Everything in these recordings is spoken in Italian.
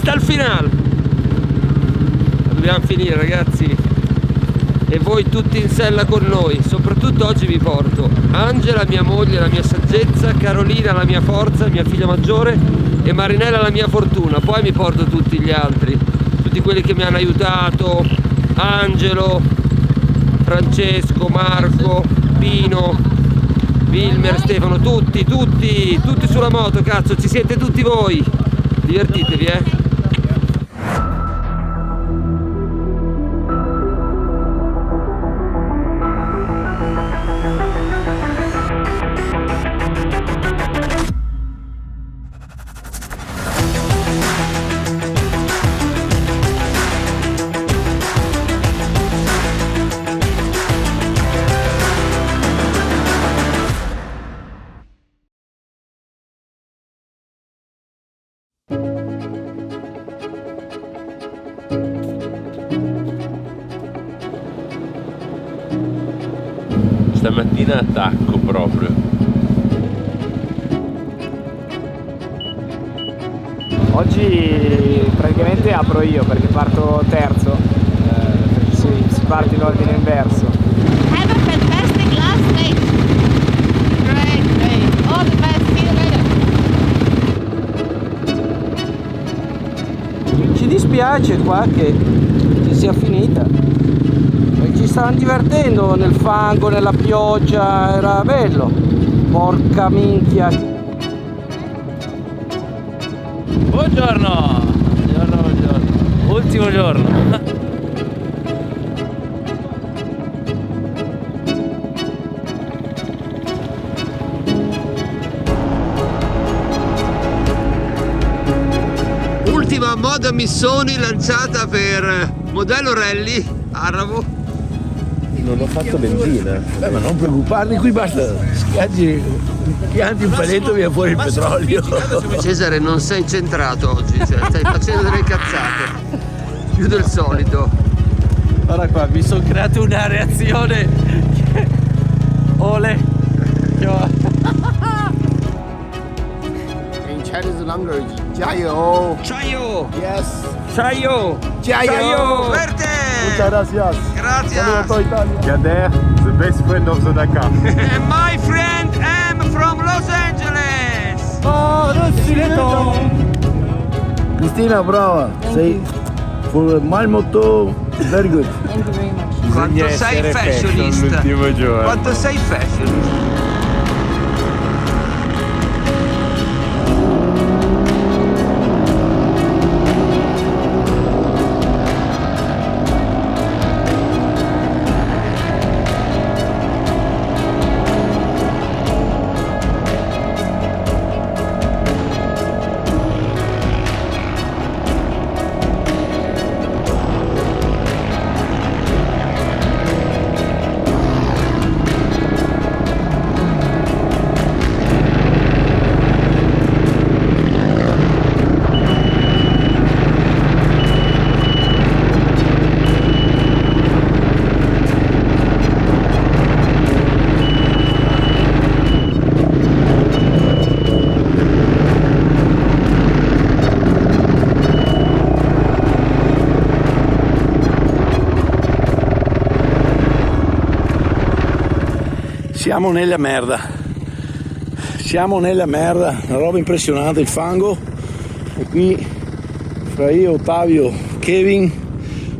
hasta il final. Dobbiamo finire, ragazzi, e voi tutti in sella con noi. Soprattutto oggi vi porto Angela, mia moglie, la mia saggezza, Carolina, la mia forza, mia figlia maggiore, e Marinella, la mia fortuna. Poi mi porto tutti gli altri, tutti quelli che mi hanno aiutato: Angelo, Francesco, Marco, Pino, Wilmer, Stefano, tutti sulla moto, cazzo, ci siete tutti voi. Divertitevi, Stamattina attacco proprio. Oggi praticamente apro io perché parto terzo, perché si parte in ordine inverso. Have a fantastic last day. Great. All the best. See you later. Ci dispiace qua che sia finita. Ci stavano divertendo nel fango, nella pioggia, era bello. Porca minchia. Buongiorno. Ultimo giorno. Ultima moda Missoni lanciata per modello rally Arabo. Non ho fatto benzina. Ma non preoccuparti, qui basta schiacci, pianti un paletto e viene fuori il petrolio. Cesare, non sei centrato oggi, cioè stai facendo delle cazzate più del solito. Guarda qua, mi sono creato una reazione. Ole. In Chinese language, Jiayo. Ciao! Yes. Ciao! Jiayo. Verte! Muchas gracias. Gracias! Kader, the best friend of the Dakar. And my friend M from Los Angeles! Cristina, brava. Sei for my motto, very good. Thank you very much. Quanto sei fashionista! Quanto sei fashionista! Siamo nella merda, una roba impressionante, il fango. E qui fra io, Ottavio, Kevin,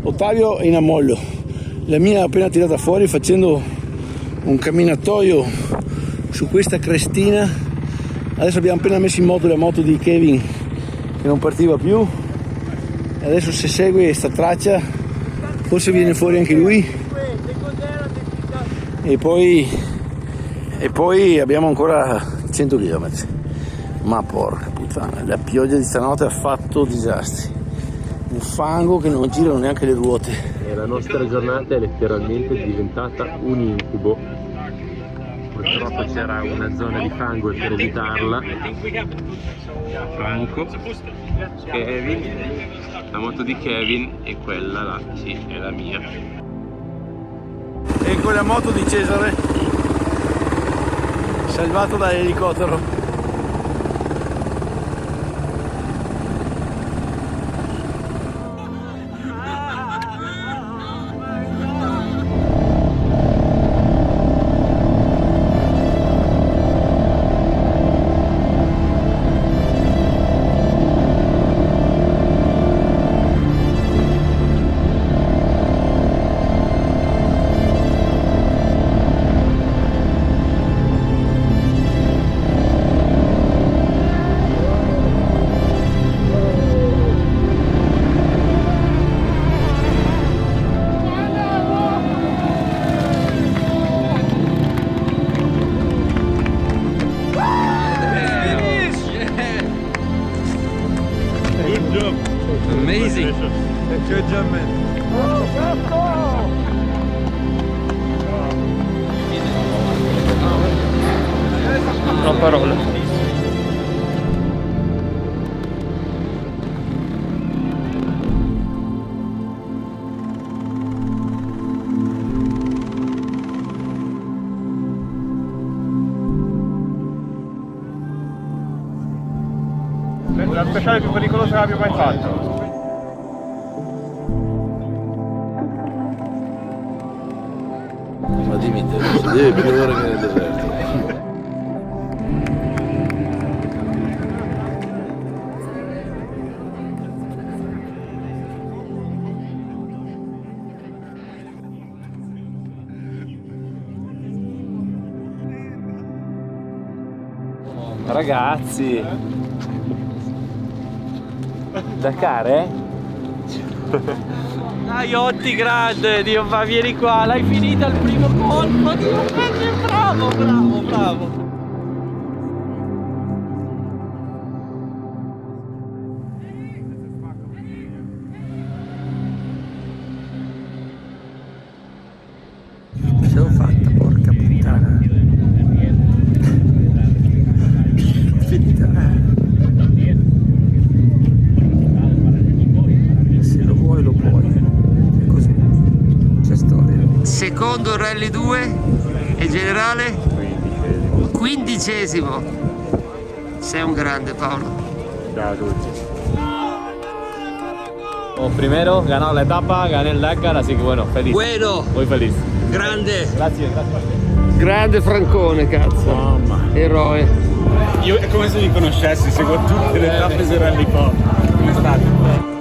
Ottavio è in ammollo, la mia appena tirata fuori facendo un camminatoio su questa crestina. Adesso abbiamo appena messo in moto la moto di Kevin che non partiva più, e adesso se segue questa traccia forse viene fuori anche lui, e poi abbiamo ancora 100 km. Ma porca puttana, la pioggia di stanotte ha fatto disastri, un fango che non girano neanche le ruote. E la nostra giornata è letteralmente diventata un incubo. Purtroppo c'era una zona di fango e per evitarla Franco, Kevin, la moto di Kevin e quella là, sì, è la mia. Ecco la moto di Cesare, salvato dall'elicottero. Amazing. Good job, man. Non ho parole. La speciale più pericolosa che abbia mai fatto. Ma dimmi te, si deve piovere che nel deserto. Ragazzi, Dakar, eh? Dai Otti grande, Dio, ma vieni qua, l'hai finita il primo colpo, Dio, bravo, bravo, bravo. Ce l'ho fatta, porca puttana. Finita, Se lo vuoi lo puoi. È così. C'è storia. Secondo Rally 2 e generale? 15esimo. Sei un grande, Paolo. Ciao a tutti. Primero, ganado la etapa, gané el Dakar, así que bueno, feliz. Bueno, Muy feliz. grande. Grazie, grazie. Grande Francone, cazzo. Mamma. Eroe. Io è come se li conoscessi, seguo tutte le tappe del Rally Cup. Come state?